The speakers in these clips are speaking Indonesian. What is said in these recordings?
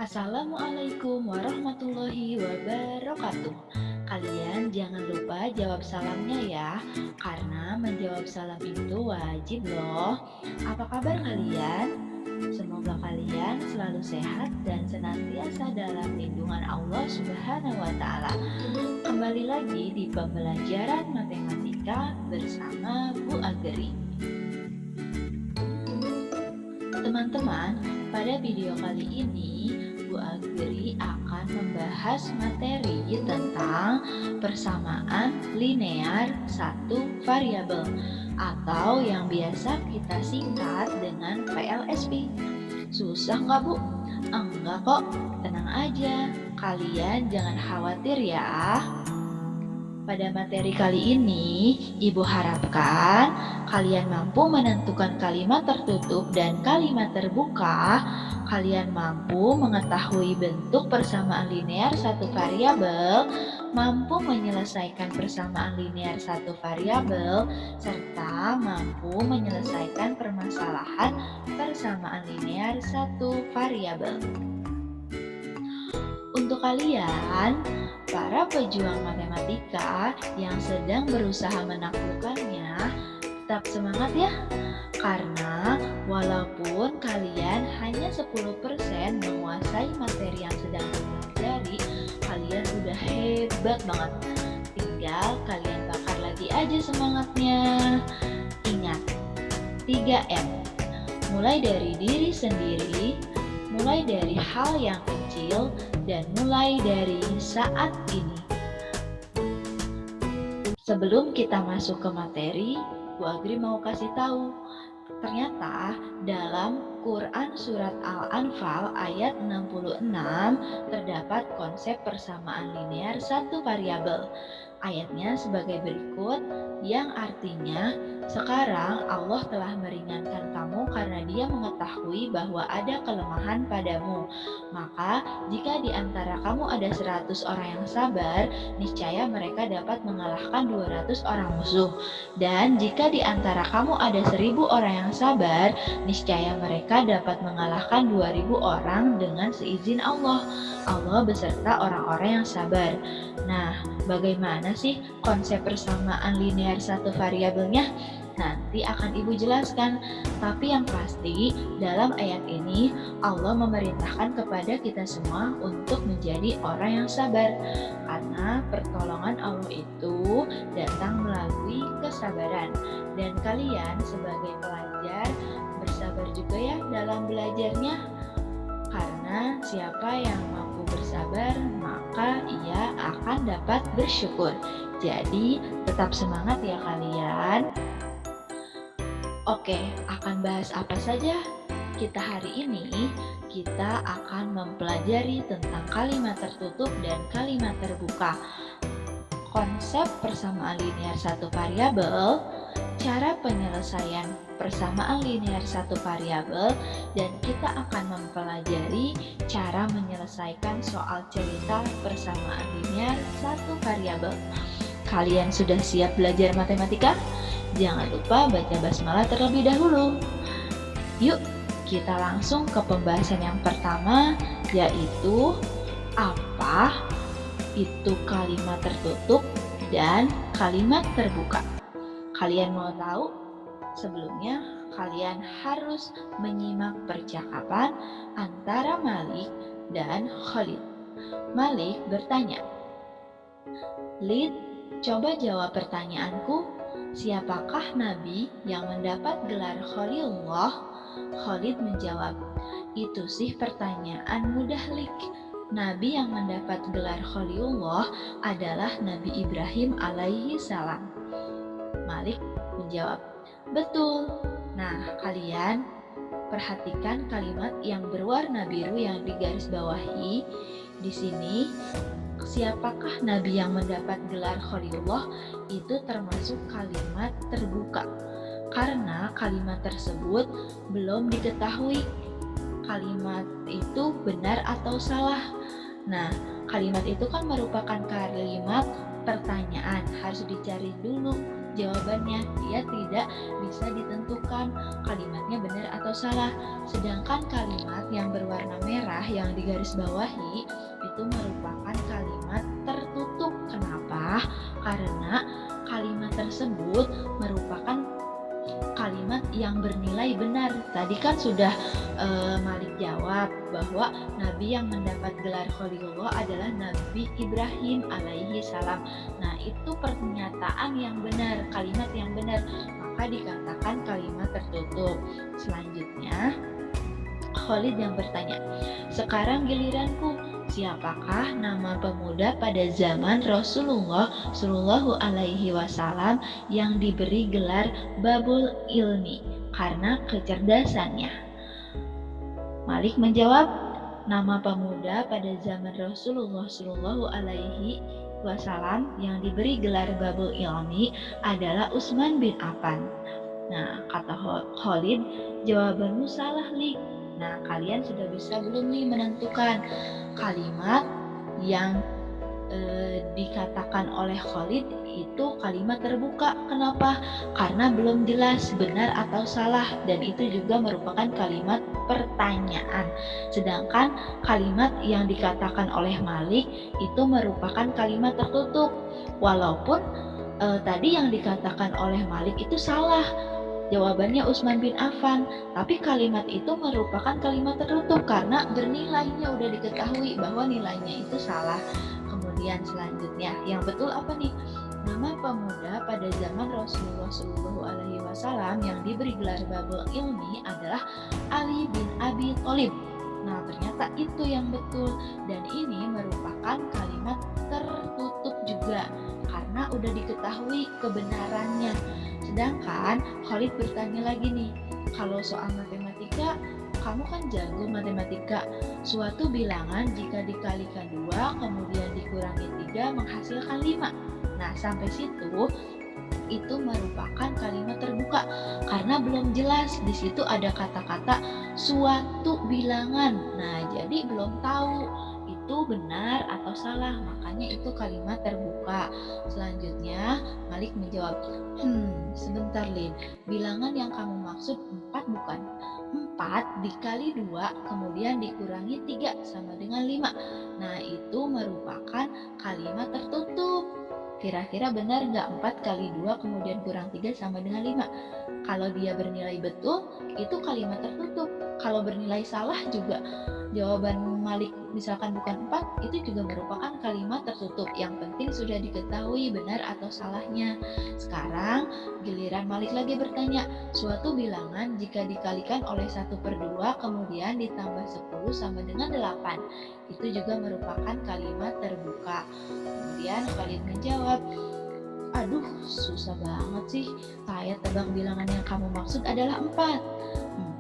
Assalamualaikum warahmatullahi wabarakatuh. Kalian jangan lupa jawab salamnya ya, karena menjawab salam itu wajib loh. Apa kabar kalian? Semoga kalian selalu sehat dan senantiasa dalam lindungan Allah Subhanahu wa Ta'ala. Kembali lagi di pembelajaran matematika bersama Bu Agri. Teman-teman, pada video kali ini Bu Agri akan membahas materi tentang persamaan linear satu variabel atau yang biasa kita singkat dengan VLSP. Susah nggak Bu? Enggak kok, tenang aja, kalian jangan khawatir ya. Pada materi kali ini, Ibu harapkan kalian mampu menentukan kalimat tertutup dan kalimat terbuka. Kalian mampu mengetahui bentuk persamaan linear satu variabel, mampu menyelesaikan persamaan linear satu variabel, serta mampu menyelesaikan permasalahan persamaan linear satu variabel. Untuk kalian, para pejuang matematika yang sedang berusaha menaklukkannya, tetap semangat ya. Karena walaupun kalian hanya 10% menguasai materi yang sedang dipelajari, kalian udah hebat banget. Tinggal kalian bakar lagi aja semangatnya. Ingat, 3M. Mulai dari diri sendiri, mulai dari hal yang kecil, dan mulai dari saat ini. Sebelum kita masuk ke materi, Bu Agri mau kasih tahu, ternyata dalam Quran Surat Al-Anfal ayat 66 terdapat konsep persamaan linear satu variabel. Ayatnya sebagai berikut, yang artinya, sekarang Allah telah meringankan kamu karena Dia mengetahui bahwa ada kelemahan padamu. Maka jika di antara kamu ada 100 orang yang sabar, niscaya mereka dapat mengalahkan 200 orang musuh. Dan jika di antara kamu ada 1000 orang yang sabar, niscaya mereka dapat mengalahkan 2000 orang dengan seizin Allah. Allah beserta orang-orang yang sabar. Nah, bagaimana sih konsep persamaan linear satu variabelnya? Nanti akan Ibu jelaskan. Tapi yang pasti, dalam ayat ini Allah memerintahkan kepada kita semua untuk menjadi orang yang sabar. Karena pertolongan Allah itu datang melalui kesabaran. Dan kalian sebagai pelajar bersabar juga ya dalam belajarnya. Karena siapa yang mampu bersabar, maka ia akan dapat bersyukur. Jadi, tetap semangat ya kalian. Oke, akan bahas apa saja? Kita hari ini, kita akan mempelajari tentang kalimat tertutup dan kalimat terbuka. Konsep persamaan linear satu variabel, cara penyelesaian persamaan linear satu variabel, dan kita akan mempelajari cara menyelesaikan soal cerita persamaan linear satu variabel. Kalian sudah siap belajar matematika? Jangan lupa baca basmalah terlebih dahulu. Yuk, kita langsung ke pembahasan yang pertama, yaitu apa itu kalimat tertutup dan kalimat terbuka. Kalian mau tahu? Sebelumnya, kalian harus menyimak percakapan antara Malik dan Khalid. Malik bertanya, "Lid, coba jawab pertanyaanku. Siapakah nabi yang mendapat gelar Khalilullah?" Khalid menjawab, "Itu sih pertanyaan mudah, Lik. Nabi yang mendapat gelar Khalilullah adalah Nabi Ibrahim alaihi salam." Malik menjawab, "Betul." Nah, kalian perhatikan kalimat yang berwarna biru yang digarisbawahi. Di sini, siapakah nabi yang mendapat gelar Khalilullah itu termasuk kalimat terbuka. Karena kalimat tersebut belum diketahui kalimat itu benar atau salah. Nah, kalimat itu kan merupakan kalimat pertanyaan, harus dicari dulu Jawabannya, dia tidak bisa ditentukan kalimatnya benar atau salah. Sedangkan kalimat yang berwarna merah yang digarisbawahi itu merupakan kalimat tertutup. Kenapa? Karena kalimat tersebut merupakan kalimat yang bernilai benar. Tadi kan sudah Malik jawab bahwa Nabi yang mendapat gelar Khalilullah adalah Nabi Ibrahim alaihi salam. Nah, itu pernyataan yang benar, kalimat yang benar, maka dikatakan kalimat tertutup. Selanjutnya Khalid yang bertanya, sekarang giliranku, siapakah nama pemuda pada zaman Rasulullah Shallallahu Alaihi Wasallam yang diberi gelar Babul Ilmi karena kecerdasannya? Malik menjawab, nama pemuda pada zaman Rasulullah Shallallahu Alaihi Wasallam yang diberi gelar Babul Ilmi adalah Utsman bin Affan. Nah, kata Khalid, jawabanmu salah, Lik. Nah, kalian sudah bisa belum nih menentukan kalimat yang dikatakan oleh Khalid itu kalimat terbuka. Kenapa? Karena belum jelas benar atau salah, dan itu juga merupakan kalimat pertanyaan. Sedangkan kalimat yang dikatakan oleh Malik itu merupakan kalimat tertutup. Walaupun tadi yang dikatakan oleh Malik itu salah, jawabannya Utsman bin Affan, tapi kalimat itu merupakan kalimat tertutup karena bernilainya udah diketahui bahwa nilainya itu salah. Kemudian selanjutnya, yang betul apa nih? Nama pemuda pada zaman Rasulullah Shallallahu Alaihi Wasallam yang diberi gelar Babul Ilmi adalah Ali bin Abi Thalib. Nah, ternyata itu yang betul, dan ini merupakan kalimat tertutup juga karena udah diketahui kebenarannya. Sedangkan Khalid bertanya lagi nih, kalau soal matematika, kamu kan jago matematika. Suatu bilangan jika dikalikan 2 kemudian dikurangi 3 menghasilkan 5. Nah, sampai situ itu merupakan kalimat terbuka karena belum jelas. Di situ ada kata-kata suatu bilangan. Nah, jadi belum tahu itu benar atau salah, makanya itu kalimat terbuka. Selanjutnya Malik menjawab, sebentar Lin, bilangan yang kamu maksud 4 bukan? 4 dikali 2 kemudian dikurangi 3 sama dengan 5. Nah, itu merupakan kalimat tertutup. Kira-kira benar nggak 4 kali 2 kemudian kurang 3 sama dengan 5? Kalau dia bernilai betul, itu kalimat tertutup. Kalau bernilai salah juga, jawaban Malik misalkan bukan 4, itu juga merupakan kalimat tertutup. Yang penting sudah diketahui benar atau salahnya. Sekarang giliran Malik lagi bertanya, suatu bilangan jika dikalikan oleh 1/2 kemudian ditambah 10 sama dengan 8, itu juga merupakan kalimat terbuka. Kemudian Khalid menjawab, aduh susah banget sih, saya tebak bilangan yang kamu maksud adalah 4.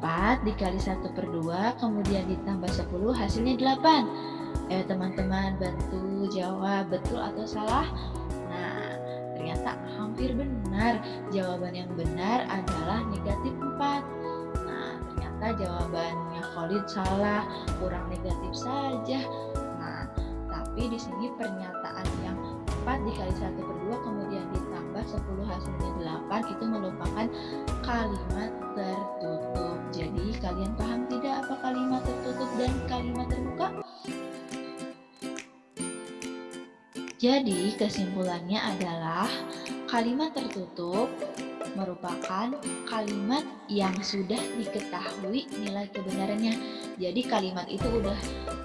4 dikali 1/2 kemudian ditambah 10 hasilnya 8. Ayo teman-teman bantu jawab betul atau salah. Nah, ternyata hampir benar. Jawaban yang benar adalah negatif 4. Nah, ternyata jawabannya Khalid salah, kurang negatif saja. Nah, tapi di sini pernyataan yang 4 dikali 1/2 kemudian ditambah 10 hasilnya 8 itu merupakan kalimat tertutup. Jadi kalian paham tidak apa kalimat tertutup dan kalimat terbuka? Jadi kesimpulannya adalah kalimat tertutup merupakan kalimat yang sudah diketahui nilai kebenarannya. Jadi kalimat itu udah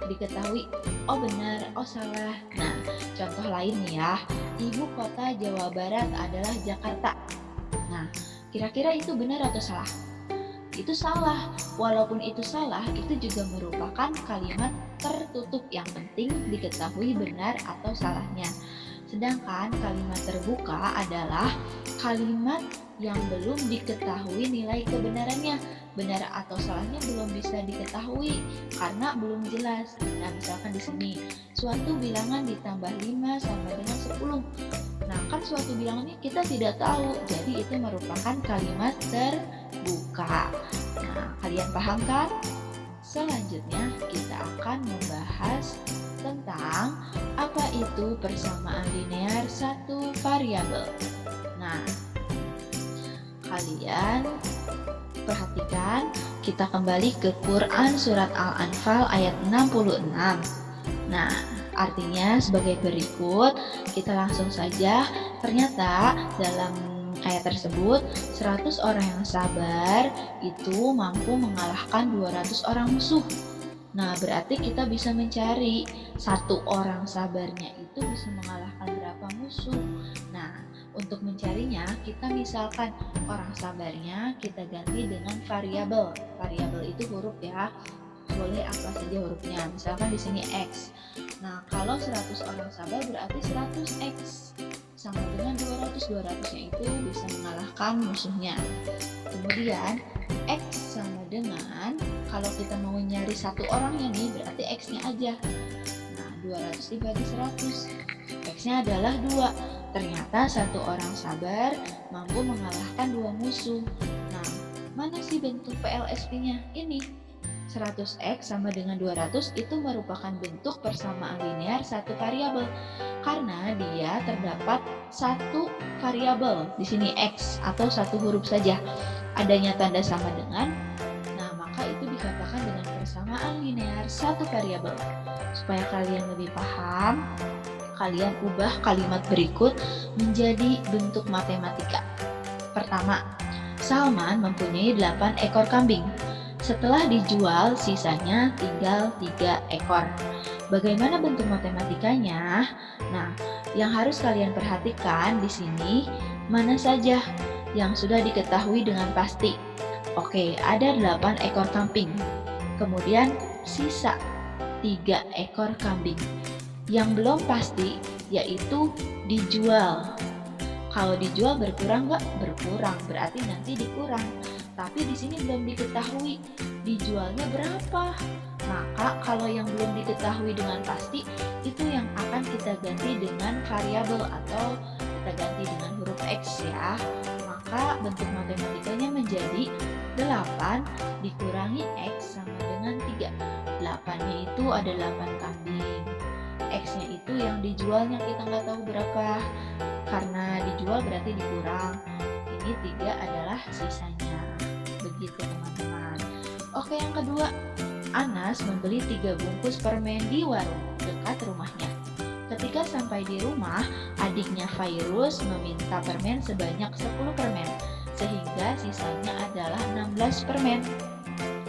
diketahui, oh benar, oh salah. Nah, contoh lain nih ya, ibu kota Jawa Barat adalah Jakarta. Nah, kira-kira itu benar atau salah? Itu salah. Walaupun itu salah, itu juga merupakan kalimat tertutup. Yang penting diketahui benar atau salahnya. Sedangkan kalimat terbuka adalah kalimat yang belum diketahui nilai kebenarannya. Benar atau salahnya belum bisa diketahui karena belum jelas. Nah, misalkan di sini suatu bilangan ditambah 5 sama dengan 10. Nah, kan suatu bilangannya kita tidak tahu. Jadi itu merupakan kalimat terbuka. Nah, kalian paham kan? Selanjutnya kita akan membahas tentang apa itu persamaan linear satu variabel. Nah, Kalian perhatikan, kita kembali ke Quran Surat Al-Anfal ayat 66. Nah, artinya sebagai berikut, kita langsung saja. Ternyata dalam ayat tersebut 100 orang yang sabar itu mampu mengalahkan 200 orang musuh. Nah, berarti kita bisa mencari satu orang sabarnya itu bisa mengalahkan berapa musuh. Nah, untuk mencarinya, kita misalkan orang sabarnya kita ganti dengan variabel. Variabel itu huruf ya. Boleh apa saja hurufnya. Misalkan di sini X. Nah, kalau 100 orang sabar berarti 100X sama dengan 200. 200-nya itu bisa mengalahkan musuhnya. Kemudian X sama dengan, kalau kita mau nyari satu orangnya nih, berarti X-nya aja. Nah, 200 dibagi 100. X-nya adalah 2. Ternyata satu orang sabar mampu mengalahkan 2 musuh. Nah, mana sih bentuk PLSP-nya? Ini 100X sama dengan 200 itu merupakan bentuk persamaan linear satu variabel karena dia terdapat satu variabel di sini X atau satu huruf saja. Adanya tanda sama dengan, nah maka itu dikatakan dengan persamaan linear satu variabel. Supaya kalian lebih paham, kalian ubah kalimat berikut menjadi bentuk matematika. Pertama, Salman mempunyai 8 ekor kambing. Setelah dijual, sisanya tinggal 3 ekor. Bagaimana bentuk matematikanya? Nah, yang harus kalian perhatikan di sini mana saja yang sudah diketahui dengan pasti. Oke, ada 8 ekor kambing. Kemudian sisa 3 ekor kambing. Yang belum pasti yaitu dijual. Kalau dijual berkurang nggak? Berkurang, berarti nanti dikurang. Tapi di sini belum diketahui dijualnya berapa. Maka kalau yang belum diketahui dengan pasti, itu yang akan kita ganti dengan variabel atau kita ganti dengan huruf X ya. Maka bentuk matematikanya menjadi 8 dikurangi X sama dengan 3. 8-nya itu ada 8 kambing. X-nya itu yang dijualnya kita nggak tahu berapa. Karena dijual berarti dikurang. Ini 3 adalah sisanya. Begitu teman-teman. Oke, yang kedua, Anas membeli 3 bungkus permen di warung dekat rumahnya. Ketika sampai di rumah, adiknya Fairuz meminta permen sebanyak 10 permen, sehingga sisanya adalah 16 permen.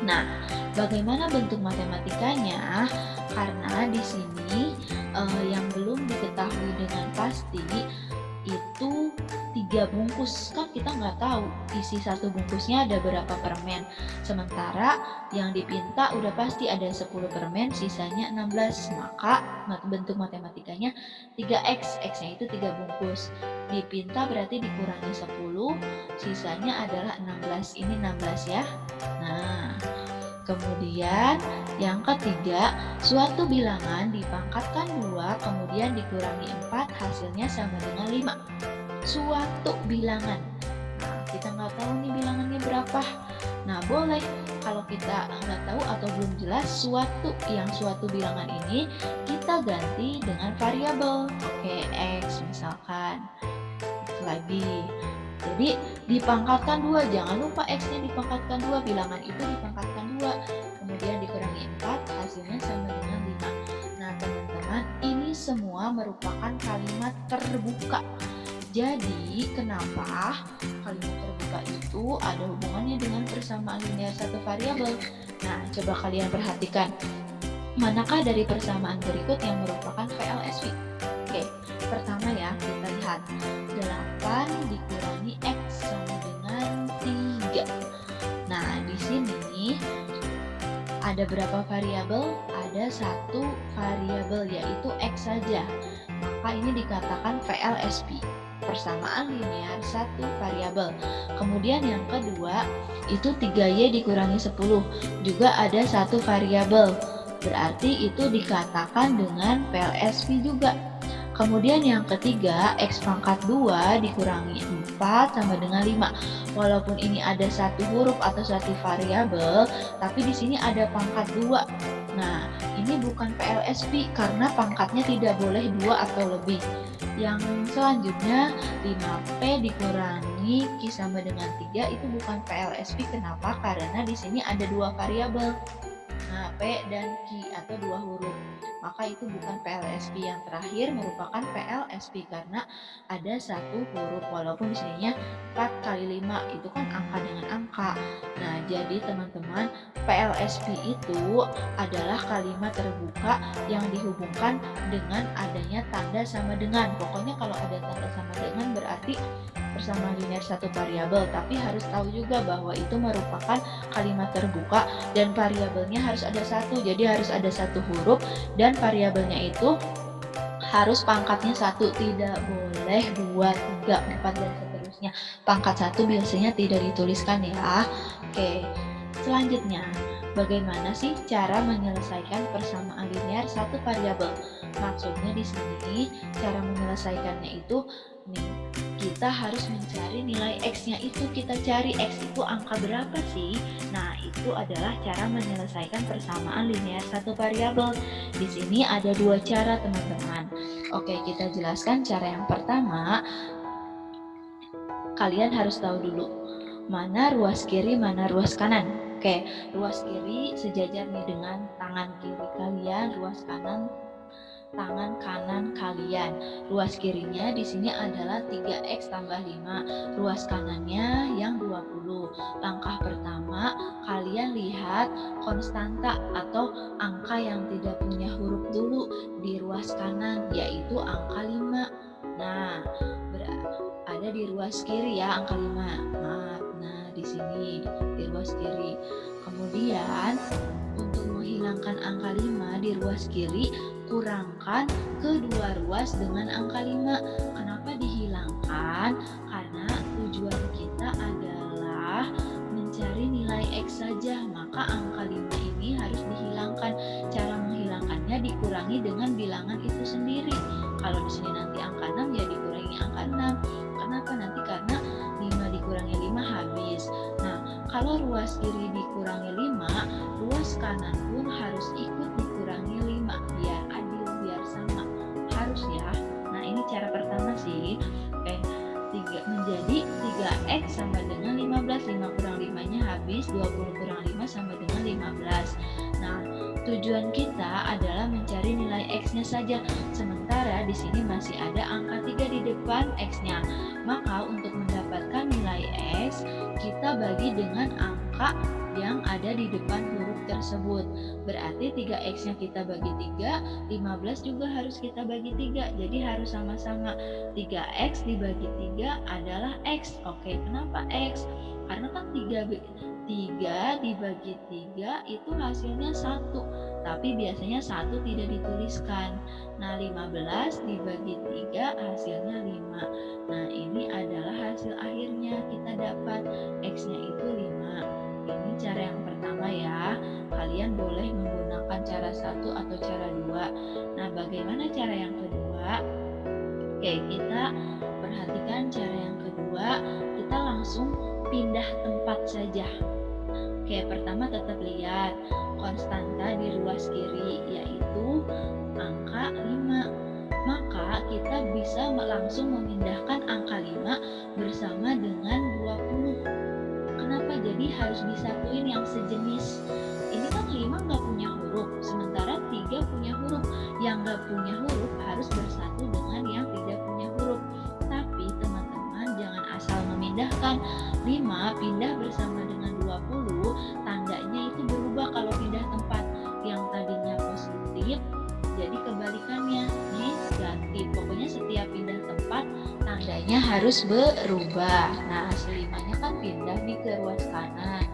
Nah, bagaimana bentuk matematikanya? Karena di sini yang belum diketahui dengan pasti itu 3 bungkus, kan kita nggak tahu isi satu bungkusnya ada berapa permen. Sementara yang dipinta udah pasti ada 10 permen, sisanya 16. Maka bentuk matematikanya 3X, X-nya itu 3 bungkus. Dipinta berarti dikurangi 10, sisanya adalah 16. Ini 16 ya. Nah, kemudian yang ketiga, suatu bilangan dipangkatkan 2 kemudian dikurangi 4, hasilnya sama dengan 5. Suatu bilangan. Nah, kita nggak tahu nih bilangannya berapa. Nah, boleh kalau kita nggak tahu atau belum jelas suatu bilangan ini kita ganti dengan variabel. Oke, X misalkan. Lagi. Jadi dipangkatkan 2, jangan lupa X-nya dipangkatkan 2, bilangan itu dipangkatkan 2, kemudian dikurangi 4, hasilnya sama dengan 5. Nah teman-teman, ini semua merupakan kalimat terbuka. Jadi kenapa kalimat terbuka itu ada hubungannya dengan persamaan linear satu variabel? Nah, coba kalian perhatikan, manakah dari persamaan berikut yang merupakan VLSP? Oke, pertama ya, kita lihat 8 dikurangi X sama dengan 3. Nah, di sini ada berapa variabel? Ada satu variabel yaitu X saja. Maka ini dikatakan VLSP, persamaan linear satu variabel. Kemudian yang kedua itu 3Y dikurangi 10, juga ada satu variabel. Berarti itu dikatakan dengan VLSP juga. Kemudian yang ketiga, X pangkat 2 dikurangi 4 sama dengan 5. Walaupun ini ada satu huruf atau satu variabel, tapi di sini ada pangkat 2. Nah, ini bukan PLSP karena pangkatnya tidak boleh 2 atau lebih. Yang selanjutnya, 5P dikurangi sini Q sama dengan 3 itu bukan PLSP. Kenapa? Karena di sini ada dua variabel. Nah, P dan Q atau dua huruf. Maka itu bukan PLSP. Yang terakhir merupakan PLSP karena ada satu huruf, walaupun di sininya 4 kali 5 itu kan angka dengan angka. Nah, jadi teman-teman, PLSP itu adalah kalimat terbuka yang dihubungkan dengan adanya tanda sama dengan. Pokoknya kalau ada tanda sama dengan berarti persamaan linear satu variabel, tapi harus tahu juga bahwa itu merupakan kalimat terbuka dan variabelnya harus ada satu. Jadi harus ada satu huruf dan variabelnya itu harus pangkatnya satu, tidak boleh 2, 3, 4 dan seterusnya. Pangkat satu biasanya tidak dituliskan ya. Oke, selanjutnya bagaimana sih cara menyelesaikan persamaan linear satu variabel? Maksudnya di sini cara menyelesaikannya itu nih, kita harus mencari nilai X-nya itu. Kita cari X itu angka berapa sih? Nah, itu adalah cara menyelesaikan persamaan linear satu variabel. Di sini ada dua cara, teman-teman. Oke, kita jelaskan cara yang pertama. Kalian harus tahu dulu mana ruas kiri, mana ruas kanan. Oke, ruas kiri sejajar nih dengan tangan kiri kalian, ruas kanan tangan kanan kalian. Ruas kirinya di sini adalah 3x tambah 5, ruas kanannya yang 20. Langkah pertama, kalian lihat konstanta atau angka yang tidak punya huruf dulu di ruas kanan, yaitu angka 5. Nah, ada di ruas kiri ya angka 5. Nah, di sini di ruas kiri. Kemudian untuk menghilangkan angka 5 di ruas kiri, kurangkan kedua ruas dengan angka 5. Kenapa dihilangkan? Karena tujuan kita adalah mencari nilai X saja, maka angka 5 ini harus dihilangkan. Cara menghilangkannya dikurangi dengan bilangan itu sendiri. Kalau di sini nanti angka 6 ya dikurangi angka 6. Kenapa? Nanti karena 5 dikurangi 5 habis. Nah, kalau ruas kiri dikurangi 5, ruas kanan pun harus ikut dikurangi 5 biar adil, biar sama. Harus ya. Nah, ini cara pertama sih. Oke, menjadi 3x sama dengan 15. 5 kurang 5-nya habis, 20 kurang 5 sama dengan 15. Nah, tujuan kita adalah mencari nilai X-nya saja. Sementara di sini masih ada angka 3 di depan X-nya. Maka untuk mendapatkan nilai X, kita bagi dengan angka yang ada di depan huruf tersebut. Berarti 3x-nya kita bagi 3, 15 juga harus kita bagi 3. Jadi harus sama-sama. 3x dibagi 3 adalah X. Oke, kenapa X? Karena kan 3 dibagi 3 itu hasilnya 1. Tapi biasanya 1 tidak dituliskan. Nah, 15 dibagi 3 hasilnya 5. Nah, ini adalah hasil akhirnya kita dapat X-nya itu 5. Ini cara yang pertama ya. Kalian boleh menggunakan cara 1 atau cara 2. Nah, bagaimana cara yang kedua? Oke, kita perhatikan cara yang kedua. Kita langsung pindah tempat saja. Oke, pertama tetap lihat konstanta di ruas kiri yaitu angka 5. Maka kita bisa langsung memindahkan angka 5 bersama dengan 20. Kenapa? Jadi harus disatuin yang sejenis. Ini kan 5 nggak punya huruf, sementara 3 punya huruf. Yang nggak punya huruf harus bersatu dengan yang tidak punya huruf. Tapi teman-teman jangan asal memindahkan. 5 pindah bersama dengan 20, tandanya itu berubah kalau pindah tempat. Yang tadinya positif jadi kebalikannya negatif. Pokoknya setiap pindah tempat tandanya harus berubah. Nah, hasil 5-nya kan pindah nih ke ruas kanan.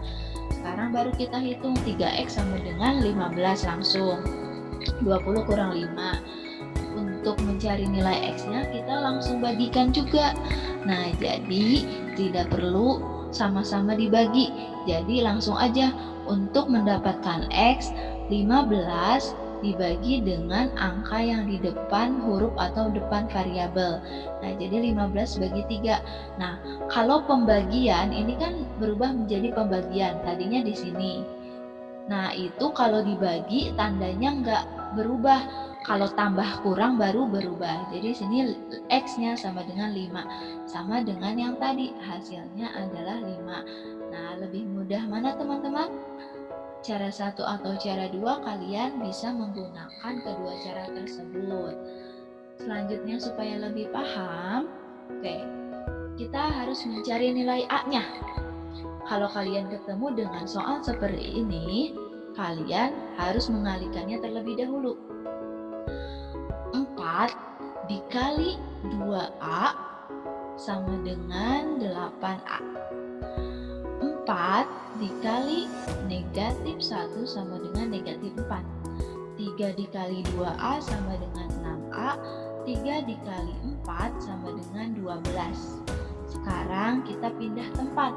Sekarang baru kita hitung 3x sama dengan 15 langsung. 20 kurang 5. Untuk mencari nilai X-nya kita langsung bagikan juga. Nah, jadi tidak perlu sama-sama dibagi. Jadi langsung aja untuk mendapatkan X, 15 dibagi dengan angka yang di depan huruf atau depan variabel. Nah, jadi 15 bagi 3. Nah, kalau pembagian ini kan berubah menjadi pembagian. Tadinya di sini. Nah, itu kalau dibagi tandanya nggak berubah. Kalau tambah kurang baru berubah. Jadi sini X-nya sama dengan 5. Sama dengan yang tadi, hasilnya adalah 5. Nah, lebih mudah mana teman-teman? Cara 1 atau cara 2 kalian bisa menggunakan kedua cara tersebut. Selanjutnya supaya lebih paham, kita harus mencari nilai A-nya. Kalau kalian ketemu dengan soal seperti ini, kalian harus mengalihkannya terlebih dahulu. 4 dikali 2A sama dengan 8A. 4 dikali negatif 1 sama dengan negatif 4. 3 dikali 2A sama dengan 6A. 3 dikali 4 sama dengan 12. Sekarang kita pindah tempat.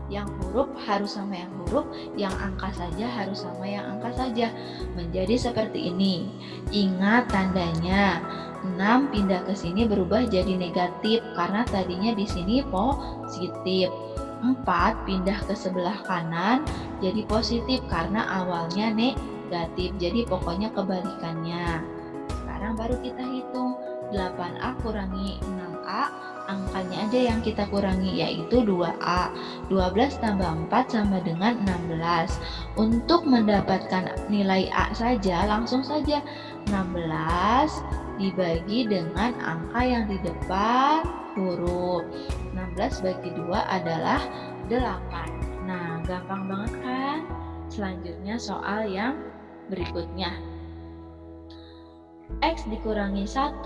Yang huruf harus sama yang huruf, yang angka saja harus sama yang angka saja. Menjadi seperti ini. Ingat tandanya. 6 pindah ke sini berubah jadi negatif karena tadinya di sini positif. 4 pindah ke sebelah kanan jadi positif karena awalnya negatif. Jadi pokoknya kebalikannya. Sekarang baru kita hitung. 8A kurangi 6A, angkanya aja yang kita kurangi yaitu 2A. 12 tambah 4 sama dengan 16. Untuk mendapatkan nilai A saja, langsung saja 16 dibagi dengan angka yang di depan huruf. 16 bagi 2 adalah 8. Nah, gampang banget kan? Selanjutnya soal yang berikutnya. X dikurangi 1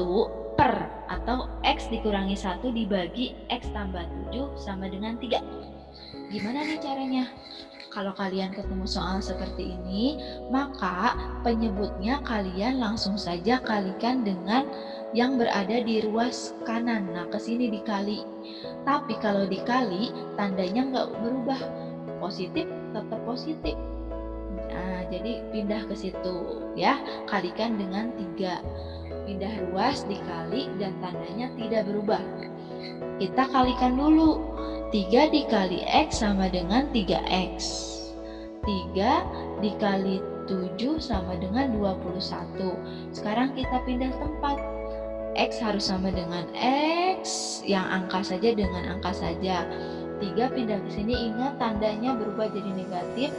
per atau X dikurangi 1 dibagi X tambah 7 sama dengan 3. Gimana nih caranya? Kalau kalian ketemu soal seperti ini, maka penyebutnya kalian langsung saja kalikan dengan yang berada di ruas kanan. Nah, ke sini dikali. Tapi kalau dikali, tandanya nggak berubah. Positif tetap positif. Nah, jadi pindah ke situ ya, kalikan dengan 3. Pindah ruas dikali dan tandanya tidak berubah. Kita kalikan dulu. 3 dikali X sama dengan 3X. 3 dikali 7 sama dengan 21. Sekarang kita pindah tempat. X harus sama dengan X, yang angka saja dengan angka saja. 3 pindah ke sini, ingat tandanya berubah jadi negatif.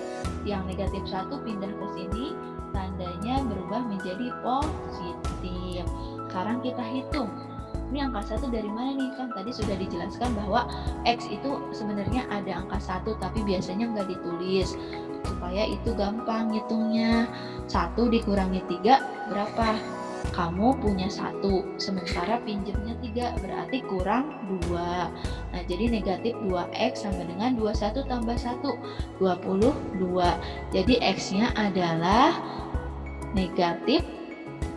Yang negatif 1 pindah ke sini, tandanya berubah menjadi positif. Sekarang kita hitung. Ini angka 1 dari mana nih? Kan tadi sudah dijelaskan bahwa X itu sebenarnya ada angka 1 tapi biasanya nggak ditulis. Supaya itu gampang hitungnya. 1 dikurangi 3 berapa? Kamu punya 1, sementara pinjamnya 3, berarti kurang 2. Nah, jadi negatif 2X sama dengan 21 tambah 1, 22. Jadi X-nya adalah negatif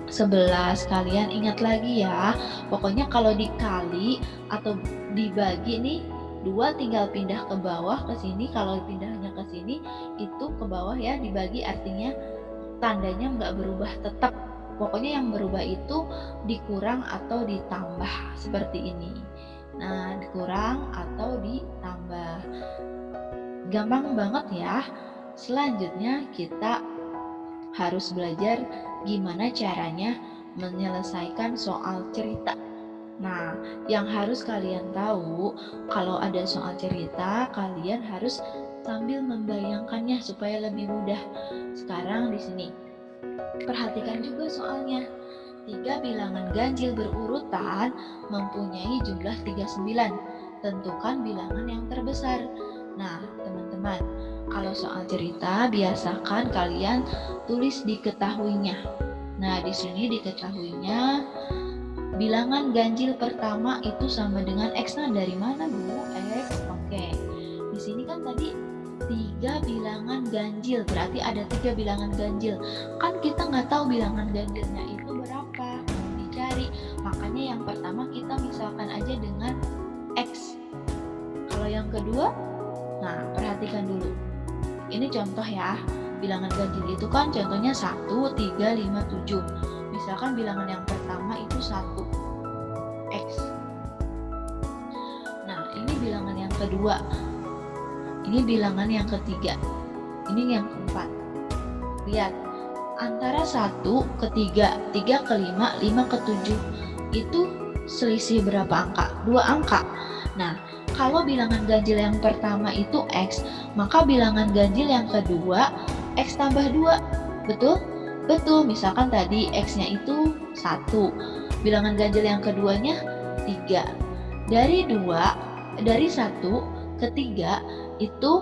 11. Kalian ingat lagi ya, pokoknya kalau dikali atau dibagi nih, 2 tinggal pindah ke bawah ke sini. Kalau pindahnya ke sini, itu ke bawah ya, dibagi artinya tandanya nggak berubah tetap. Pokoknya yang berubah itu dikurang atau ditambah seperti ini. Nah, dikurang atau ditambah. Gampang banget ya. Selanjutnya kita harus belajar gimana caranya menyelesaikan soal cerita. Nah, yang harus kalian tahu, kalau ada soal cerita, kalian harus sambil membayangkannya supaya lebih mudah. Sekarang di sini perhatikan juga soalnya. 3 bilangan ganjil berurutan mempunyai jumlah 39. Tentukan bilangan yang terbesar. Nah, teman-teman, kalau soal cerita biasakan kalian tulis diketahuinya. Nah, di sini diketahuinya bilangan ganjil pertama itu sama dengan X. Nah, dari mana, Bu? X. Oke. Di sini kan tadi 3 bilangan ganjil, berarti ada 3 bilangan ganjil. Kan kita nggak tahu bilangan ganjilnya itu berapa, mau dicari. Makanya yang pertama kita misalkan aja dengan X. Kalau yang kedua, nah perhatikan dulu. Ini contoh ya, bilangan ganjil itu kan contohnya 1, 3, 5, 7. Misalkan bilangan yang pertama itu 1, X. Nah, ini bilangan yang kedua. Ini bilangan yang ketiga. Ini yang keempat. Lihat, antara 1 ke 3, 3 ke 5, 5 ke 7 itu selisih berapa angka? 2 angka. Nah, kalau bilangan ganjil yang pertama itu X, maka bilangan ganjil yang kedua X tambah 2. Betul? Betul, misalkan tadi X-nya itu 1. Bilangan ganjil yang keduanya 3. Dari 1 ke 3 itu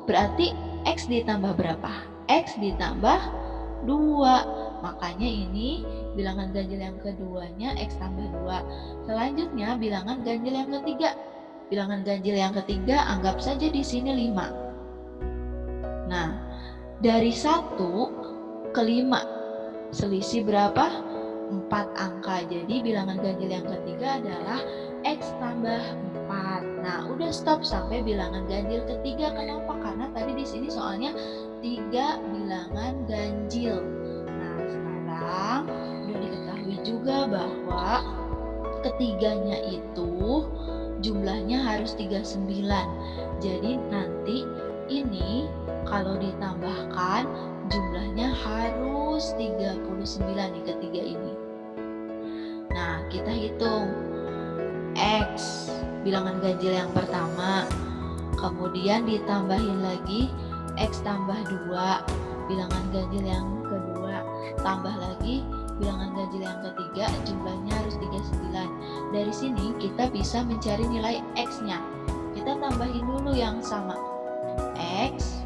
berarti X ditambah berapa? X ditambah 2. Makanya ini bilangan ganjil yang keduanya X tambah 2. Selanjutnya bilangan ganjil yang ketiga. Bilangan ganjil yang ketiga anggap saja di sini 5. Nah, dari 1 ke 5 selisih berapa? 4 angka. Jadi bilangan ganjil yang ketiga adalah X tambah 4. Nah, udah stop sampai bilangan ganjil ketiga. Kenapa? Karena tadi di sini soalnya 3 bilangan ganjil. Nah, sekarang udah diketahui juga bahwa ketiganya itu jumlahnya harus 39. Jadi nanti ini kalau ditambahkan jumlahnya harus 39 nih ketiga ini. Nah, kita hitung X bilangan ganjil yang pertama, kemudian ditambahin lagi X tambah 2 bilangan ganjil yang kedua, tambah lagi bilangan ganjil yang ketiga, jumlahnya harus 39. Dari sini kita bisa mencari nilai X-nya. Kita tambahin dulu yang sama. X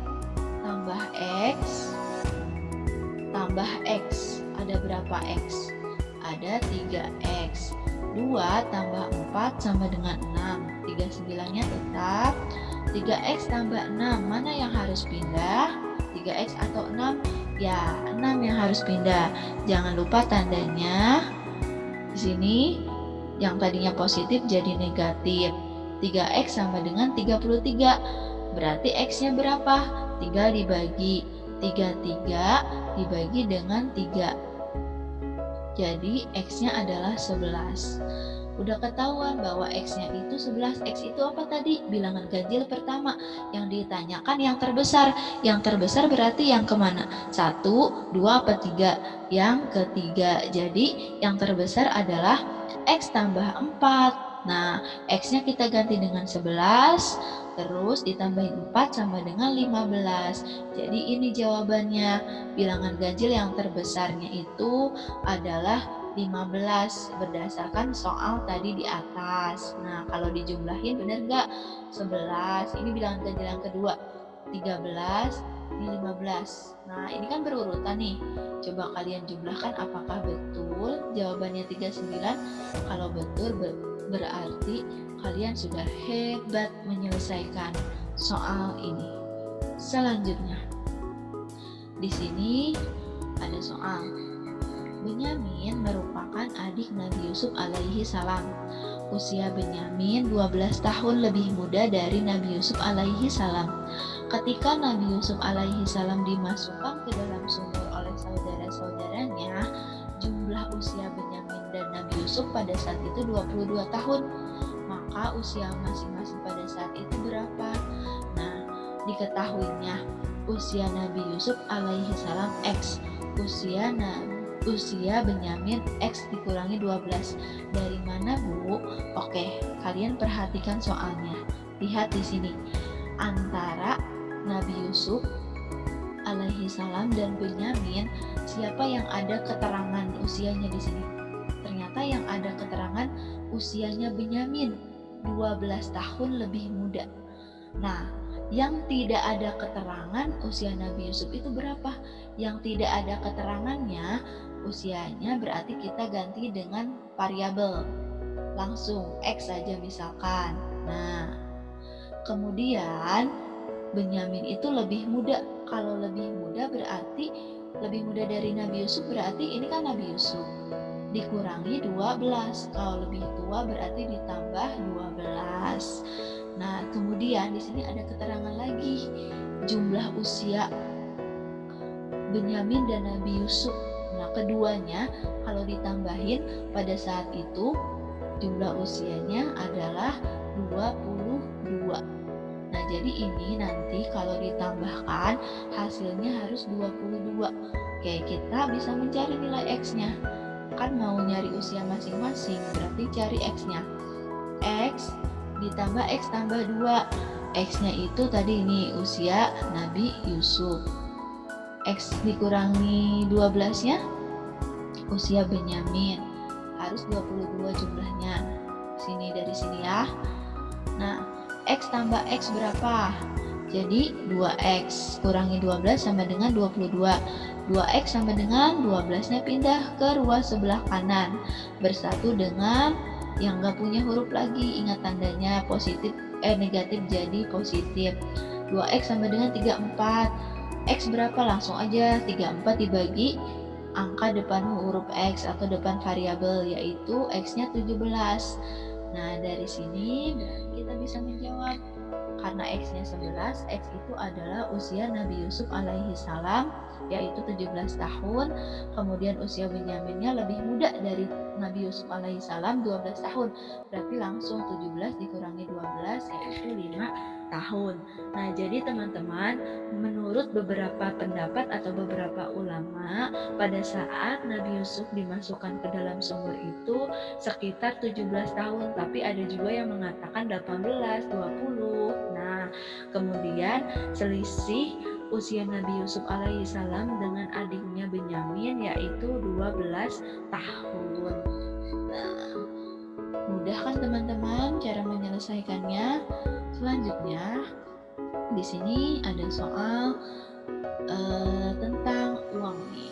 tambah X tambah X. Ada berapa X? Ada 3X. 2 tambah 4 sama dengan 6. 39-nya tetap. 3X tambah 6. Mana yang harus pindah? 3X atau 6? Ya, 6 yang harus pindah. Jangan lupa tandanya di sini yang tadinya positif jadi negatif. 3X sama dengan 33. Berarti X-nya berapa? 3 dibagi 33 dibagi dengan 3. Jadi X-nya adalah 11. Udah ketahuan bahwa X-nya itu 11. X itu apa tadi? Bilangan ganjil pertama. Yang ditanyakan yang terbesar. Yang terbesar berarti yang kemana? 1, 2, apa 3? Yang ketiga. Jadi yang terbesar adalah X tambah 4. Nah, X-nya kita ganti dengan 11. Terus ditambahin 4 sama dengan 15. Jadi ini jawabannya. Bilangan ganjil yang terbesarnya itu adalah 15 berdasarkan soal tadi di atas. Nah, kalau dijumlahin benar nggak? 11. Ini bilangan ganjil yang kedua. 13, ini 15. Nah, ini kan berurutan nih. Coba kalian jumlahkan apakah betul jawabannya 39. Kalau betul berarti kalian sudah hebat menyelesaikan soal ini. Selanjutnya, di sini ada soal. Benyamin merupakan adik Nabi Yusuf alaihi salam. Usia Benyamin 12 tahun lebih muda dari Nabi Yusuf alaihi salam. Ketika Nabi Yusuf alaihi salam dimasukkan ke dalam sumur oleh saudara-saudaranya, jumlah usia Benyamin dan Nabi Yusuf pada saat itu 22 tahun. Maka usia masing-masing pada saat itu berapa? Nah, diketahuinya usia Nabi Yusuf alaihi salam X, usia Benyamin X dikurangi 12. Dari mana, Bu? Oke, kalian perhatikan soalnya. Lihat di sini. Antara Nabi Yusuf alaihi salam dan Benyamin, siapa yang ada keterangan usianya di sini? Ternyata yang ada keterangan usianya Benyamin 12 tahun lebih muda. Nah, yang tidak ada keterangan usia Nabi Yusuf itu berapa? Yang tidak ada keterangannya usianya berarti kita ganti dengan variabel. Langsung X saja misalkan. Nah, kemudian Benyamin itu lebih muda. Kalau lebih muda berarti lebih muda dari Nabi Yusuf, berarti ini kan Nabi Yusuf dikurangi 12. Kalau lebih tua berarti ditambah 12. Nah, kemudian di sini ada keterangan lagi jumlah usia Benyamin dan Nabi Yusuf. Nah, keduanya kalau ditambahin pada saat itu jumlah usianya adalah 22. Nah, jadi ini nanti kalau ditambahkan hasilnya harus 22. Oke, kita bisa mencari nilai X-nya. Kan mau nyari usia masing-masing, berarti cari X-nya. X ditambah X tambah 2. X-nya itu tadi ini usia Nabi Yusuf. X dikurangi 12-nya usia Benyamin. Harus 22 jumlahnya. Dari sini ya. Nah, X tambah X berapa? Jadi 2X kurangi 12 sama dengan 22. 2X sama dengan 12-nya pindah ke ruas sebelah kanan. Bersatu dengan yang gak punya huruf lagi. Ingat tandanya negatif jadi positif. 2X sama dengan 34. X berapa? Langsung aja 34 dibagi angka depan huruf X atau depan variabel, yaitu X-nya 17. Nah, dari sini kita bisa menjawab. Karena X-nya 11, X itu adalah usia Nabi Yusuf alaihi salam, yaitu 17 tahun. Kemudian usia Benyaminnya lebih muda dari Nabi Yusuf alaihi salam, 12 tahun. Berarti langsung 17 dikurangi 12, yaitu 5 tahun. Nah, jadi teman-teman, menurut beberapa pendapat atau beberapa ulama, pada saat Nabi Yusuf dimasukkan ke dalam sumur itu sekitar 17 tahun, tapi ada juga yang mengatakan 18, 20. Nah, kemudian selisih usia Nabi Yusuf alaihi salam dengan adiknya Benyamin yaitu 12 tahun. Nah, mudah kan teman-teman cara menyelesaikannya? Selanjutnya di sini ada soal tentang uang nih.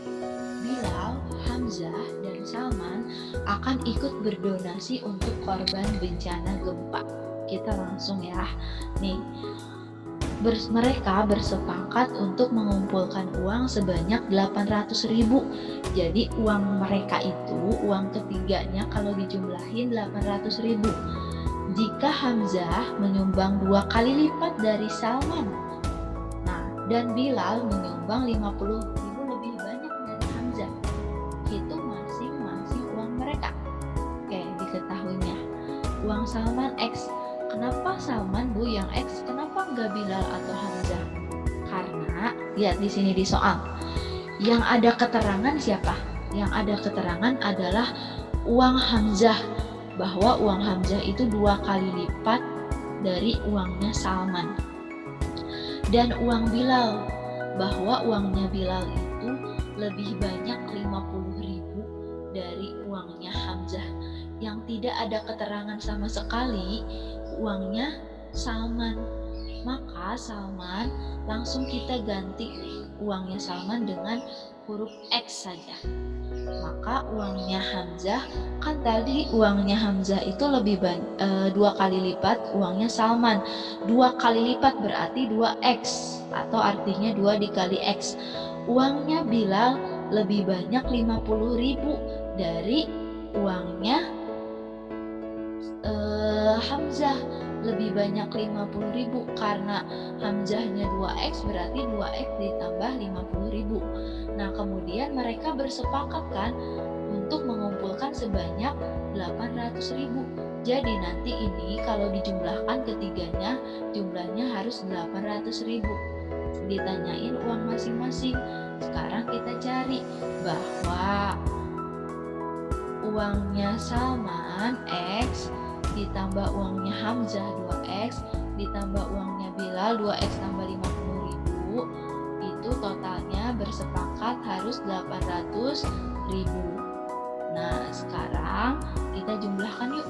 Bilal, Hamzah, dan Salman akan ikut berdonasi untuk korban bencana gempa. Kita langsung ya. Nih, mereka bersepakat untuk mengumpulkan uang sebanyak 800.000. Jadi uang mereka itu, uang ketiganya kalau dijumlahin 800.000. Jika Hamzah menyumbang 2 kali lipat dari Salman, nah, dan Bilal menyumbang 50.000 lebih banyak dari Hamzah, itu masing-masing uang mereka. Oke, diketahuinya uang Salman X. Kenapa Salman Bu yang X? Kenapa enggak Bilal atau Hamzah? Karena lihat di sini di soal, yang ada keterangan siapa? Yang ada keterangan adalah uang Hamzah, bahwa uang Hamzah itu 2 kali lipat dari uangnya Salman. Dan uang Bilal, bahwa uangnya Bilal itu lebih banyak 50.000 dari uangnya Hamzah. Yang tidak ada keterangan sama sekali uangnya Salman. Maka Salman langsung kita ganti uangnya Salman dengan huruf X saja. Maka uangnya Hamzah, kan tadi uangnya Hamzah itu lebih banyak 2 kali lipat uangnya Salman. 2 kali lipat berarti 2X, atau artinya 2 dikali X. Uangnya Bilal lebih banyak 50.000 dari uangnya Hamzah, lebih banyak 50.000. Karena Hamzahnya 2X berarti 2X ditambah 50.000. Nah, kemudian mereka bersepakat kan untuk mengumpulkan sebanyak 800.000. Jadi nanti ini kalau dijumlahkan ketiganya jumlahnya harus 800.000. Ditanyain uang masing-masing. Sekarang kita cari bahwa uangnya Salman X ditambah uangnya Hamzah 2X ditambah uangnya Bilal 2X tambah 50.000, itu totalnya bersepakat harus 800.000. Nah, sekarang kita jumlahkan yuk.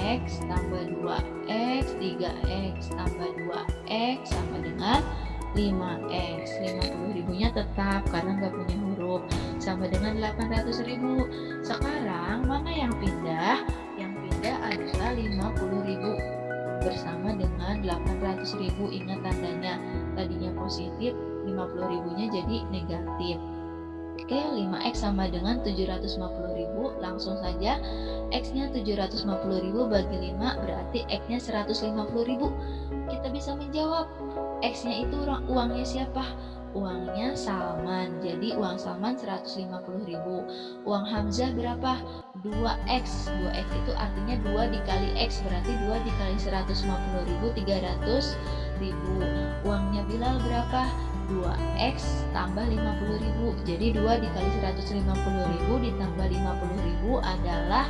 X tambah 2X, 3X tambah 2X sama dengan 5X. 50.000-nya tetap karena nggak punya huruf, sama dengan 800.000. Sekarang mana yang pindah? Yang pindah adalah 50.000 bersama dengan 800.000. Ingat tandanya, tadinya positif, 50.000-nya jadi negatif. Oke, 5X sama dengan 750.000. Langsung saja X-nya 750.000 bagi 5 berarti X-nya 150.000. Kita bisa menjawab X-nya itu uangnya siapa? Uangnya Salman. Jadi uang Salman 150.000. Uang Hamzah berapa? 2X. 2X itu artinya 2 dikali X berarti 2 dikali 150.000 350.000. Uangnya Bilal berapa? 2x tambah 50.000. Jadi 2 dikali 150.000 ditambah 50.000 adalah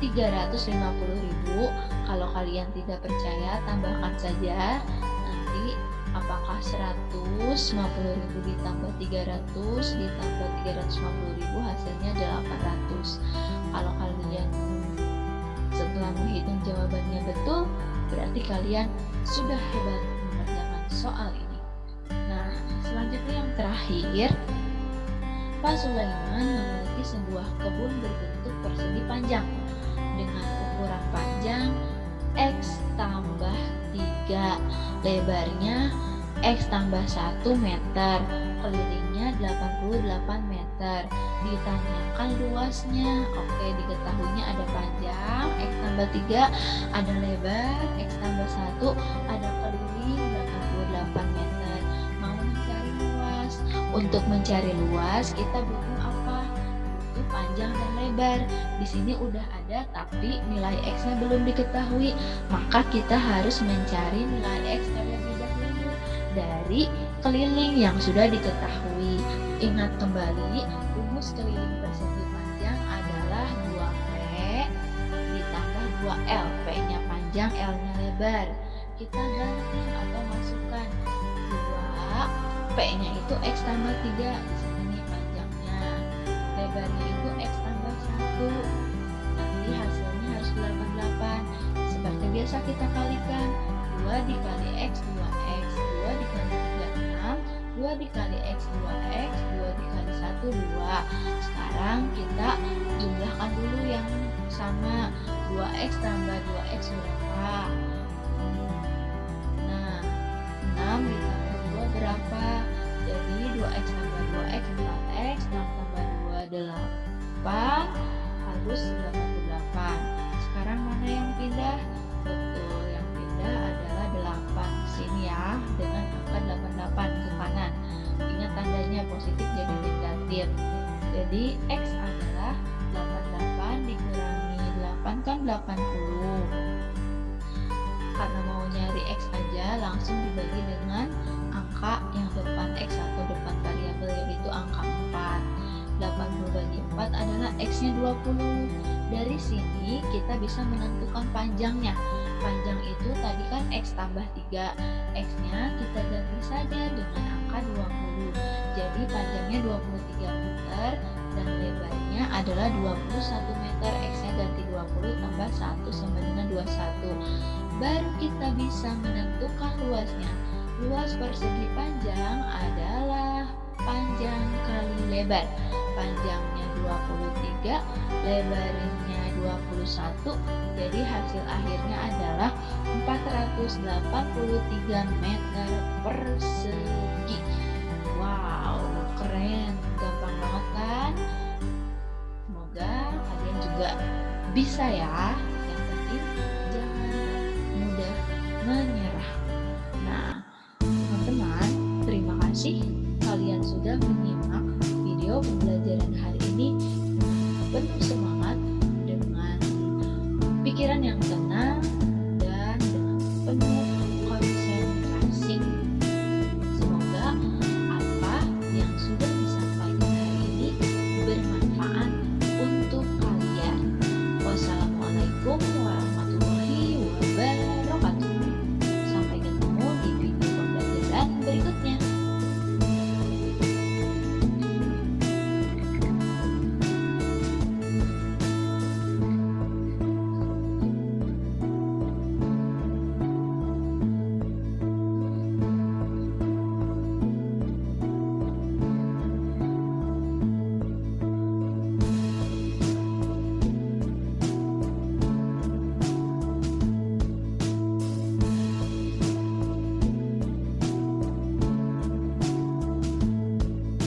350.000. Kalau kalian tidak percaya, tambahkan saja. Nanti apakah 150.000 ditambah 300 ditambah 350.000 hasilnya 800. Kalau kalian setelah menghitung jawabannya betul, berarti kalian sudah hebat mengerjakan soal ini. Nah, selanjutnya yang terakhir, Pak Sulaiman memiliki sebuah kebun berbentuk persegi panjang dengan ukuran panjang X tambah 3, lebarnya X tambah 1 meter, kelilingnya 88 meter. Ditanyakan luasnya. Oke, diketahuinya ada panjang X tambah 3, ada lebar X tambah 1, ada keliling 88 meter. Mau mencari luas. Untuk mencari luas kita butuh apa? Butuh panjang dan lebar. Di sini udah ada tapi nilai X-nya belum diketahui. Maka kita harus mencari nilai X terlebih dahulu dari keliling yang sudah diketahui. Ingat kembali, rumus keliling persegi panjang adalah 2P ditambah 2L. P-nya panjang, L-nya lebar. Kita ganti atau masukkan 2, P-nya itu X tambah 3. Di sini panjangnya. Lebarnya itu X tambah 1. Nanti hasilnya harus 88. Seperti biasa kita kalikan. 2 dikali X, 2X. 2 dikali 3, 6. 2 dikali X, 2X. 2 dikali 1, 2. Sekarang kita jumlahkan dulu yang sama. 2X tambah 2X berapa? Nah, 6 ditambah 2 berapa? Jadi 2X tambah 2X 4X. 6 tambah 2 8, harus 88. Sekarang mana yang pindah? Betul, yang pindah adalah 8. Sini ya, dengan angka 88 ke kanan. Ingat tandanya positif jadi negatif. Jadi X adalah 88 dikurangi 8 kan 80. Karena mau nyari X aja, langsung dibagi dengan angka yang depan X atau depan variabel, yaitu angka 4. 80 bagi 4 adalah X-nya 20. Dari sini kita bisa menentukan panjangnya. Panjang itu tadi kan X tambah 3. X-nya kita ganti saja dengan angka 20. Jadi panjangnya 23 meter dan lebarnya adalah 21 meter. X-nya ganti 20 tambah 1 sama dengan 21. Baru kita bisa menentukan luasnya. Luas persegi panjang adalah panjang kali lebar. Panjangnya 23, lebarnya 21. Jadi hasil akhirnya adalah 483 meter persegi. Wow, keren. Gampang banget kan? Semoga kalian juga bisa ya.